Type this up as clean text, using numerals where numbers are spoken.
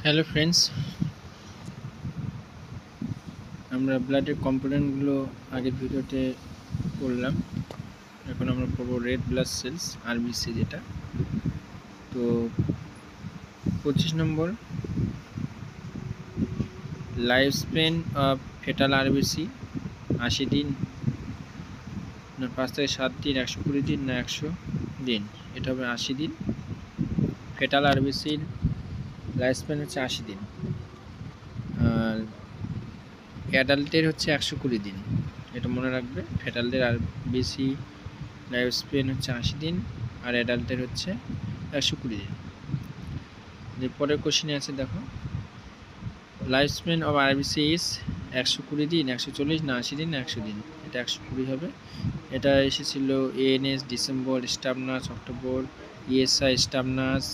Hello friends, আমরা ব্লাডের কম্পোনেন্টগুলো আগের ভিডিওতে করলাম। এখন আমরা পড়বো রেড ব্লাড সেলস আরবিসি, যেটা তো 25 number life span of fetal RBC 80 দিন না 5 থেকে 7 দিন, 120 দিন না 100 দিন। এটা হবে 80 দিন। ফেটাল আরবিসির লাইফ স্প্যান হচ্ছে 80 দিন, আর অ্যাডাল্টের হচ্ছে 120 দিন। এটা মনে রাখবে, ফেটালদের আরবিসি লাইফ স্প্যান হচ্ছে 80 দিন আর অ্যাডাল্টের হচ্ছে 120 দিন। এরপরের কোশ্চেনে আছে, দেখো life span of RBC is 120 দিন, 140 না 80 দিন না 100 দিন। এটা 120 হবে। এটা এসেছিল এএনএস ডিসেম্বর, স্টাবনাস অক্টোবর, ইএসআই স্টাবনাস